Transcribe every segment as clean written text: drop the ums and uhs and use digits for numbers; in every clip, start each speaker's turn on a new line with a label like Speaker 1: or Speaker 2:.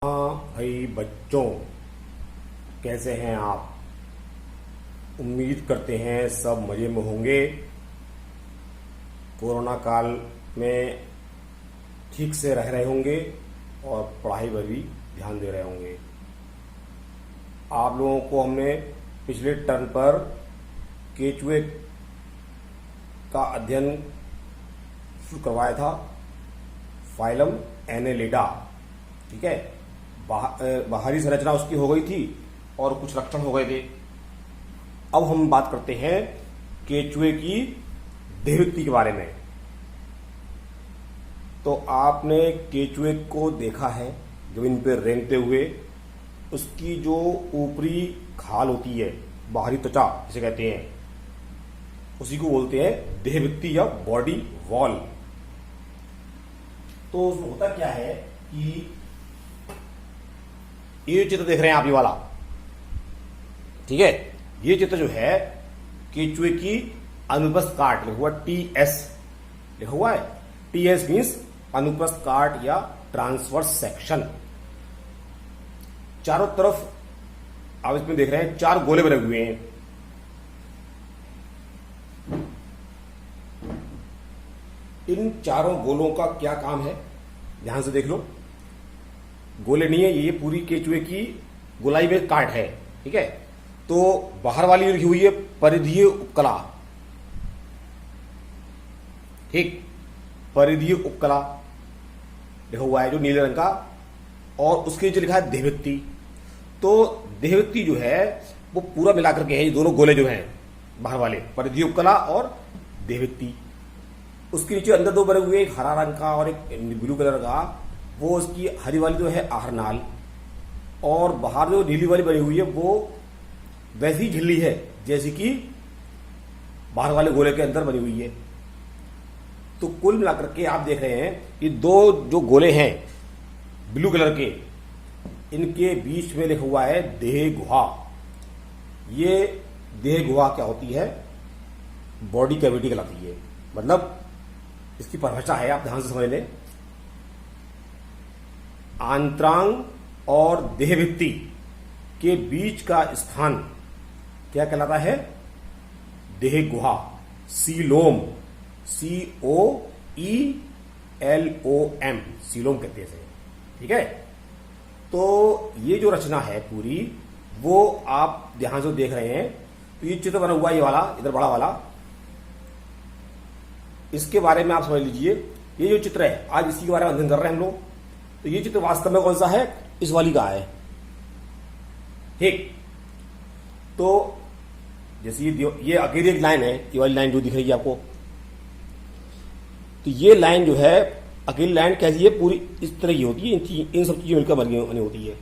Speaker 1: हाँ भाई बच्चों, कैसे हैं आप। उम्मीद करते हैं सब मज़े में होंगे। कोरोना काल में ठीक से रह रहे होंगे और पढ़ाई पर भी ध्यान दे रहे होंगे। आप लोगों को हमने पिछले टर्म पर केचुए का अध्ययन शुरू करवाया था, फाइलम एनेलिडा। ठीक है, बाहरी संरचना उसकी हो गई थी और कुछ लक्षण हो गए थे। अब हम बात करते हैं केचुए की देहवृत्ति के बारे में। तो आपने केचुए को देखा है जमीन पर रेंगते हुए, उसकी जो ऊपरी खाल होती है, बाहरी त्वचा जिसे कहते हैं, उसी को बोलते हैं देहवृत्ति या बॉडी वॉल। तो उसमें होता क्या है कि ये चित्र देख रहे हैं आप, ये वाला, ठीक है, ये चित्र जो है केचुए की अनुप्रस्थ काट, लिखा हुआ टीएस लिखा हुआ है। टीएस मीन्स अनुप्रस्थ काट या ट्रांसवर्स सेक्शन। चारों तरफ आप इसमें देख रहे हैं चार गोले बने हुए हैं। इन चारों गोलों का क्या काम है, ध्यान से देख लो। गोले नहीं है, ये पूरी केचुए की गोलाई में काट है। ठीक है, तो बाहर वाली लिखी हुई है परिधीय उपकला। ठीक, परिधीय उपकला लिखा हुआ है जो नीले रंग का, और उसके नीचे लिखा है देहवृत्ति। तो देहवृत्ति जो है वो पूरा मिलाकर के है, ये दोनों गोले जो हैं बाहर वाले, परिधीय उपकला और देहवृत्ति। उसके नीचे अंदर दो बने हुए, एक हरा रंग का और एक ब्लू कलर का। वो उसकी हरी वाली जो है आहरनाल, और बाहर जो नीली वाली बनी हुई है वो वैसी झिल्ली है जैसी कि बाहर वाले गोले के अंदर बनी हुई है। तो कुल मिलाकर के आप देख रहे हैं कि दो जो गोले हैं ब्लू कलर के, इनके बीच में लिखा हुआ है देह गुहा। ये देह गुहा क्या होती है, बॉडी कैविटी कहलाती है। मतलब इसकी परिभाषा है, आप ध्यान से समझ लें। आंतरांग और देहवृत्ति के बीच का स्थान क्या कहलाता है, देह गुहा, सीलोम, COELOM, सीलोम कहते हैं इसे। ठीक है, तो ये जो रचना है पूरी, वो आप ध्यान से देख रहे हैं। तो ये चित्र बना हुआ है, ये वाला इधर बड़ा वाला, इसके बारे में आप समझ लीजिए। ये जो चित्र है आज इसी के बारे में अध्ययन कर रहे हैं हम लोग। तो ये चित्र वास्तव में कौन सा है, इस वाली का है। ठीक, तो जैसे ये अकेली एक लाइन है, ये वाली लाइन जो दिख रही है आपको, तो ये लाइन जो है अकेली लाइन कैसी है, पूरी इस तरह की होती है, इन सब चीजें मिलकर बनी होती है।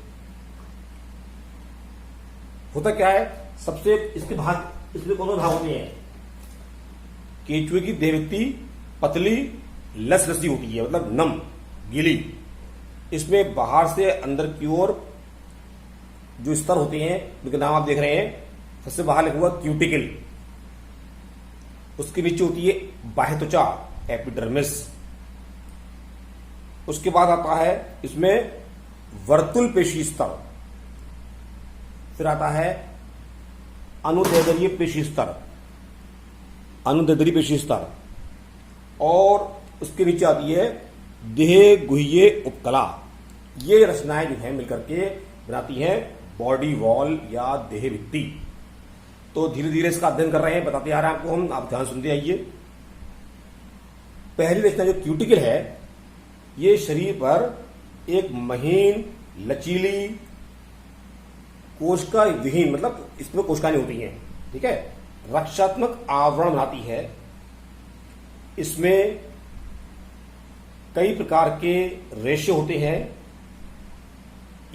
Speaker 1: होता क्या है, सबसे इसके भाग, इसमें कौन भाग होते हैं, केचुए की देहवृत्ति पतली लसलसी होती है, मतलब नम, गीली। इसमें बाहर से अंदर की ओर जो स्तर होते हैं, उनके नाम आप देख रहे हैं। सबसे बाहर लिखा हुआ क्यूटिकल, उसके नीचे होती है बाह्य त्वचा, एपिडर्मिस। उसके बाद आता है इसमें वर्तुल पेशी स्तर, फिर आता है अनुदैर्ध्य पेशी स्तर, अनुदैर्ध्य पेशी स्तर, और उसके नीचे आती है देह गुह्य उपकला। ये रचनाएं जो है मिलकर के बनाती हैं बॉडी वॉल या देहवृत्ति। तो धीरे धीरे इसका अध्ययन कर रहे हैं, बताते आ रहे हैं आपको हम, आप ध्यान सुनते आइए। पहली रचना जो क्यूटिकल है, ये शरीर पर एक महीन लचीली कोशिका विहीन, मतलब इसमें कोशिकाएं होती हैं, ठीक है, रक्षात्मक आवरण बनाती है। इसमें कई प्रकार के रेशे होते हैं।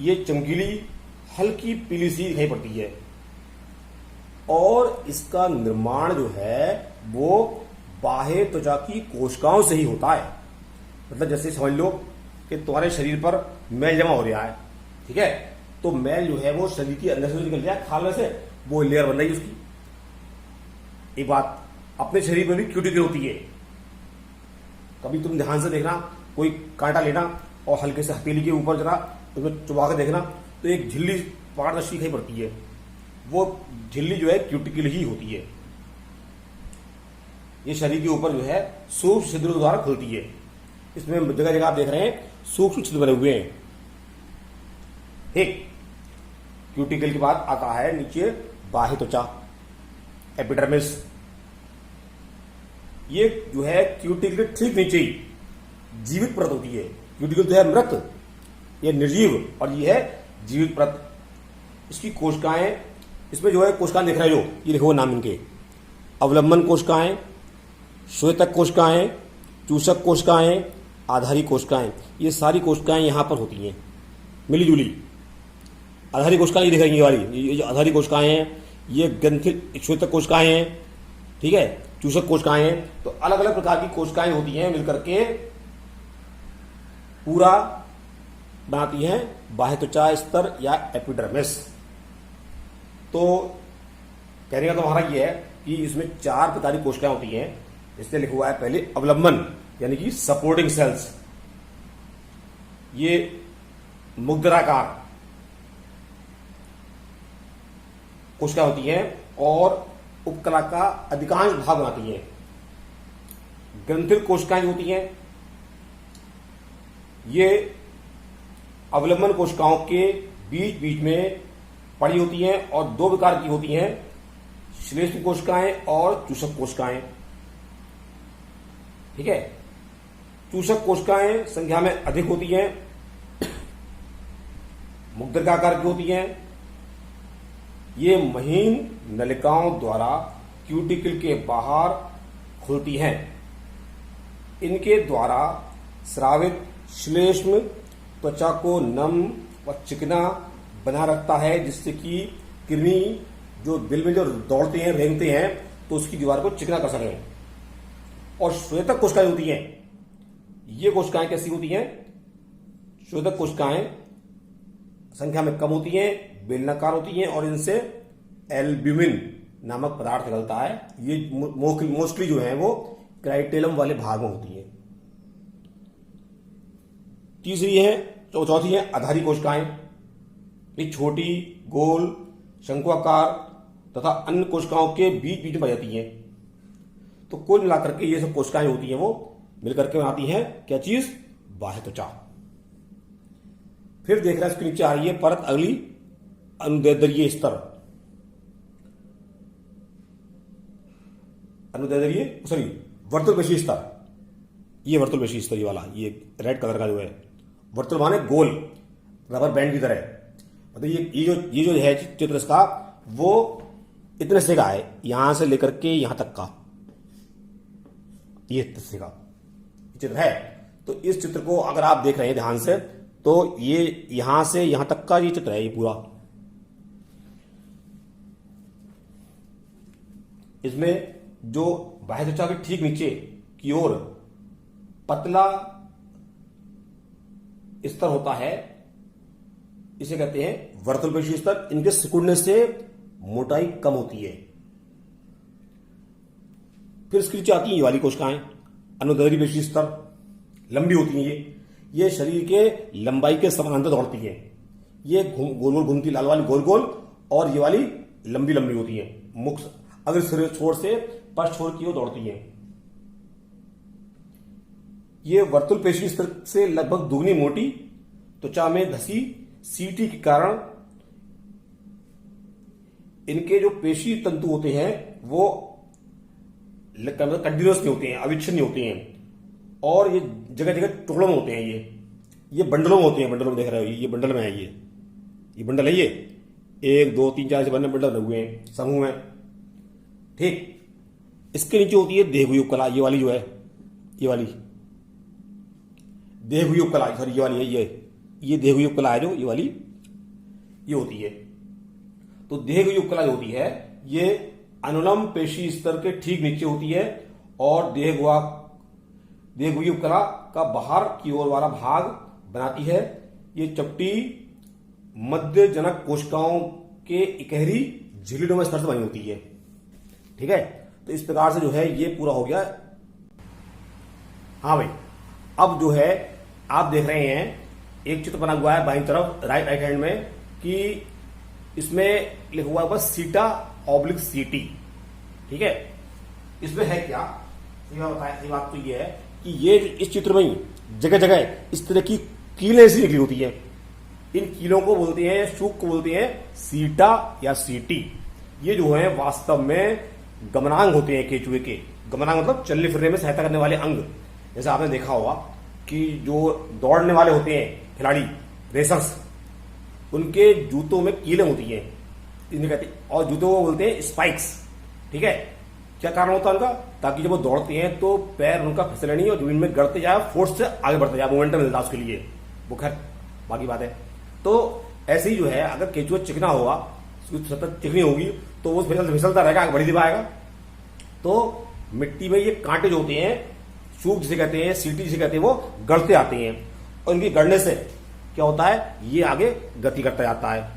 Speaker 1: ये चमकीली हल्की पीली सी दिखाई पड़ती है, और इसका निर्माण जो है वो बाह्य त्वचा की कोशिकाओं से ही होता है। मतलब जैसे समझ लो कि तुम्हारे शरीर पर मैल जमा हो रहा है, ठीक है, तो मैल जो है वो शरीर के अंदर से निकल जाए, खाल में से वो लेयर बन रही है उसकी। एक बात, अपने शरीर में भी क्यूटिकल होती है। कभी तुम ध्यान से देखना, कोई कांटा लेना और हल्के से हथेली के ऊपर जरा उसमें चुबा के देखना तो एक झिल्ली पारदर्शी दिखाई पड़ती है, वो झिल्ली जो है क्यूटिकल ही होती है। ये शरीर के ऊपर जो है सूक्ष्म छिद्रों द्वारा खुलती है। इसमें जगह जगह आप देख रहे हैं सूक्ष्म छिद्र बने हुए हैं। ठीक, क्यूटिकल के बाद आता है नीचे बाह्य त्वचा, एपिडर्मिस। ये जो है क्यूटिकल के ठीक नीचे ही जीवित परत होती है। क्यूटिकल तो है मृत, ये निर्जीव, और ये है जीवित परत। इसकी कोशिकाएं, इसमें जो है कोशिकाएं दिख रहे हैं, जो ये देखो नाम इनके, अवलंबन कोशिकाएं, श्वेतक कोशिकाएं, चूषक कोशिकाएं, आधारी कोशिकाएं, ये सारी कोशिकाएं यहां पर होती हैं मिली जुली। आधारी कोशिकाएं ये दिख रही हैं, ये वाली, ये जो आधारी कोशिकाएं हैं, ये ग्रंथि श्वेतक कोशिकाएं हैं, ठीक है, चूषक कोशिकाएं हैं। तो अलग अलग प्रकार की कोशिकाएं होती हैं, मिलकर के पूरा बनाती हैं बाह्य त्वचा स्तर या एपिडर्मिस। तो कहने का तो हमारा ये है कि इसमें 4 प्रकार की कोशिकाएं होती हैं। इससे लिखा हुआ है पहले अवलंबन, यानी कि सपोर्टिंग सेल्स, ये मुग्दराकार कोशिकाएं होती हैं और उपकला का अधिकांश भाग बनाती हैं। ग्रंथिल कोशिकाएं होती हैं, ये अवलंबन कोशिकाओं के बीच बीच में पड़ी होती हैं और 2 प्रकार की होती हैं, श्लेष्म कोशिकाएं और चूषक कोशिकाएं। ठीक है, चूषक कोशिकाएं संख्या में अधिक होती हैं, मुग्दराकार की होती हैं। ये महीन नलिकाओं द्वारा क्यूटिकल के बाहर खुलती हैं। इनके द्वारा स्रावित श्लेष्म त्वचा को नम व चिकना बना रखता है, जिससे कि कृमि जो दिल में जो दौड़ते हैं, रेंगते हैं, तो उसकी दीवार को चिकना कर सकें। और श्वेतक कोशिकाएं होती हैं, ये कोशिकाएं कैसी होती हैं? श्वेतक कोशिकाएं संख्या में कम होती हैं, बेलनाकार होती हैं और इनसे एल्ब्यूमिन नामक पदार्थ निकलता है। ये मोस्टली जो है वो क्राइटेलम वाले भाग में होती है। तीसरी है, चौथी है आधारी कोशिकाएं। ये छोटी, गोल, शंकुआकार तथा अन्य कोशिकाओं के बीच बीच में पाई जाती हैं। तो कुल मिलाकर के ये सब कोशिकाएं होती हैं, वो मिलकर के बनाती हैं क्या चीज? बाह्य त्वचा। फिर देख रहे हैं इसके नीचे आ रही है परत अगली, अनुदैर्ध्य स्तर। वर्तुल पेशी स्तर। ये वर्तुल पेशी स्तर, ये वाला, ये रेड कलर का जो है, वर्तुल माने गोल, रबर बैंड की तरह। मतलब ये जो है चित्र इसका, वो इतने से का है, यहां से लेकर के यहां तक का, ये हिस्से का चित्र है। तो इस चित्र को अगर आप देख रहे हैं ध्यान से, तो ये यहां से यहां तक का ये चित्र है, ये पूरा। इसमें जो बाह्य त्वचा के ठीक नीचे की ओर पतला स्तर होता है, इसे कहते हैं वर्तुल पेशी स्तर। इनके सिकुड़ने से मोटाई कम होती है। फिर इसके नीचे आती है ये वाली कोशिकाएं, अनुदैर्ध्य पेशी स्तर, लंबी होती हैं ये शरीर के लंबाई के समानांतर दौड़ती है। ये गोल गोल घूमती, लाल वाली गोल गोल, और ये वाली लंबी लंबी होती है। मुख अगर सिर छोर से पश्च छोर की ओर दौड़ती है। ये वर्तुल पेशी स्तर से लगभग दुगनी मोटी, त्वचा में धसी सीटी के कारण इनके जो पेशी तंतु होते हैं वो कंटिन्यूअस नहीं होते हैं, अविच्छिन्न होते हैं, और ये जगह जगह टुकड़ों में होते हैं। ये बंडलों में होते हैं। बंडलों में देख रहे हो, ये बंडल में है, ये बंडल है। ये 1 2 3 4 से बंडल बने हुए हैं समूह में। ठीक, इसके नीचे होती है देहगुही उपकला। ये वाली जो है, ये वाली देहगुही उपकला, सॉरी ये वाली है, ये देहगुही उपकला है, जो ये वाली ये होती है। तो देहगुही उपकला जो होती है, ये अनुलंब पेशी स्तर के ठीक नीचे होती है, और देहगुही उपकला का बाहर की ओर वाला भाग बनाती है। ये चपटी मध्यजनक कोशिकाओं के इकहरी झिल्लियों में स्तर से बनी होती है। ठीक है, तो इस प्रकार से जो है ये पूरा हो गया। हाँ भाई, अब जो है आप देख रहे हैं एक चित्र बना हुआ है बाईं तरफ राइट राइट हैंड में कि इसमें लिखा हुआ है बस सीटा ऑब्लिक सीटी। ठीक है, इसमें है क्या, सही बात तो ये है कि ये इस चित्र में ही जगह जगह इस तरह की कीलें ऐसी निकली होती है। इन कीलों को बोलते हैं, शूक को बोलते हैं सीटा या सीटी। ये जो है वास्तव में गमनांग होते हैं केचुए के। गमनांग मतलब चलने फिरने में सहायता करने वाले अंग। जैसे आपने देखा होगा कि जो दौड़ने वाले होते हैं खिलाड़ी, रेसर्स, उनके जूतों में कीलें होती हैं, इन्हें कहते हैं, और जूतों को बोलते हैं स्पाइक्स। ठीक है, क्या कारण होता है उनका, ताकि जब वो दौड़ते हैं तो पैर उनका फिसले नहीं और जमीन में गड़ते जाए, फोर्स से आगे बढ़ते जाए, मोमेंटम मिलता है उसके लिए। वो खैर बाकी बात है। तो ऐसे ही जो है, अगर केचुआ चिकना होगा, उसकी सतत चिकनी होगी, तो वो फिसलता रहेगा, आगे बढ़ नहीं पाएगा। तो मिट्टी में ये कांटे जो होते हैं, चूक जिसे कहते हैं, सीटी जिसे कहते हैं, वो गड़ते आते हैं और इनके गड़ने से क्या होता है, ये आगे गति करता जाता है।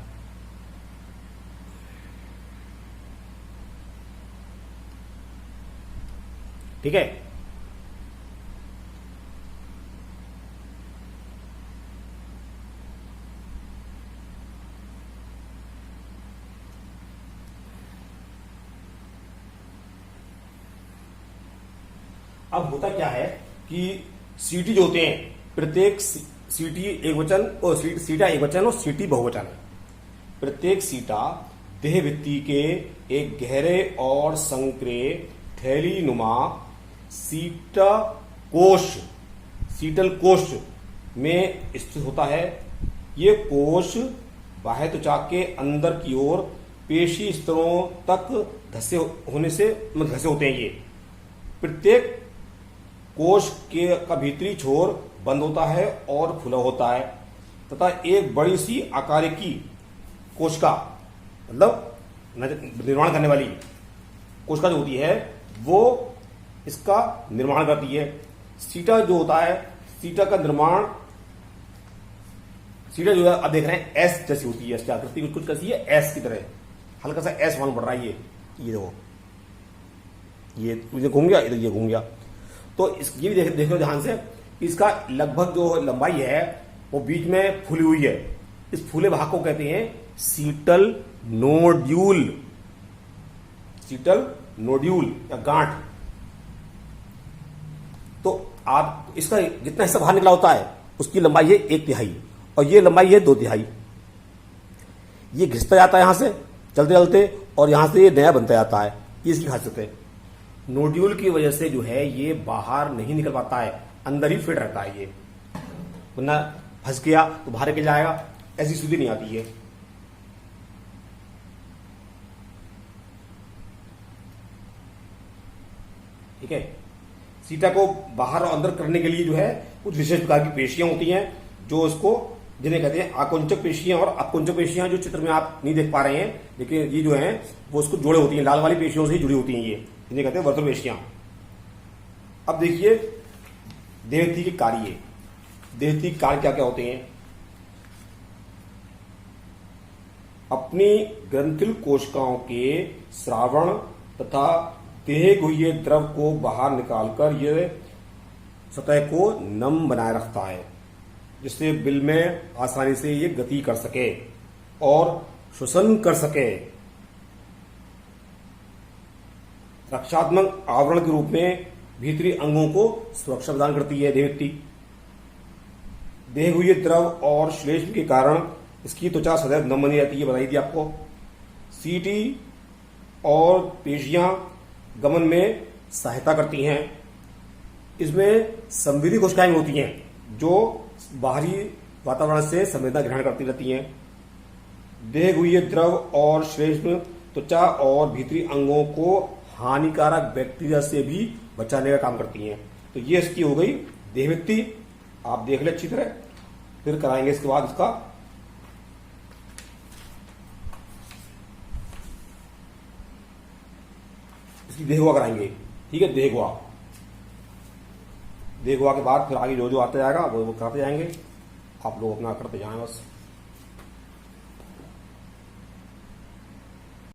Speaker 1: ठीक है, अब होता क्या है कि सीटी जो होते हैं, प्रत्येक सीटी एक वचन और सीटा एक वचन और सीटी बहुवचन है। प्रत्येक सीटा देह भित्ति के एक गहरे और संकरे थैली नुमा शीतल कोश में स्थित होता है। ये कोश बाह्य त्वचा के अंदर की ओर पेशी स्तरों तक धसे होते हैं। ये प्रत्येक कोश का भीतरी छोर बंद होता है और खुला होता है तथा एक बड़ी सी आकारिकी कोशिका, मतलब निर्माण करने वाली कोशिका जो होती है, वो इसका निर्माण करती है। सीटा जो होता है, सीटा का निर्माण, सीटा जो है अब देख रहे हैं एस जैसी होती है, इसकी आकृति कुछ कैसी है, एस की तरह, हल्का सा एस मालूम पड़ रहा है। ये देखो, ये घूम गया, इधर ये घूम गया। तो ये भी देखो ध्यान से, इसका लगभग जो लंबाई है वो बीच में फूली हुई है। इस फूले भाग को कहते हैं सीटल नोड्यूल, सीटल नोड्यूल या गांठ। तो आप इसका जितना हिस्सा बाहर निकला होता है उसकी लंबाई है 1/3 और ये लंबाई है 2/3। ये घिसता जाता है यहां से चलते चलते और यहां से ये नया बनता जाता है। ये इसकी खासियत है। नोड्यूल की वजह से जो है ये बाहर नहीं निकल पाता है, अंदर ही फिट रहता है। ये वरना फंस गया तो बाहर निकल जाएगा, ऐसी सुधी नहीं आती है। ठीक है, सीटा को बाहर और अंदर करने के लिए जो है कुछ विशेष प्रकार की पेशियां होती हैं, जो उसको, जिन्हें कहते हैं आकुंचक पेशियां और अपकुंचक पेशियां, जो चित्र में आप नहीं देख पा रहे हैं, लेकिन ये जो है वो उसको जोड़े होती हैं, लाल वाली पेशियों से ही जुड़ी होती हैं। ये जिन्हें कहते हैं वर्तुल पेशियां। अब देखिए देहती के कार्य, देहती कार्य क्या क्या होते हैं। अपनी ग्रंथिल कोशिकाओं के श्रावण तथा देह गुह्य द्रव को बाहर निकालकर यह सतह को नम बनाए रखता है, जिससे बिल में आसानी से ये गति कर सके और श्वसन कर सके। रक्षात्मक आवरण के रूप में भीतरी अंगों को सुरक्षा प्रदान करती है देहभित्ति। देह गुह्य द्रव और श्लेष्म के कारण इसकी त्वचा सदैव नम बनी रहती है, बताई थी आपको। सीटी और पेशियां गमन में सहायता करती हैं। इसमें संवेदी कोशिकाएं होती हैं जो बाहरी वातावरण से संवेदना ग्रहण करती रहती हैं। देह गुह्य द्रव और श्लेष्म त्वचा और भीतरी अंगों को हानिकारक बैक्टीरिया से भी बचाने का काम करती हैं। तो ये इसकी हो गई देहभित्ति। आप देख ले अच्छी तरह, फिर कराएंगे इसके बाद इसका इसकी देहगुहा कराएंगे। ठीक है, देहगुहा, देहगुहा के बाद फिर आगे जो जो आता जाएगा वो कराते जाएंगे। आप लोग अपना करते जाएं बस।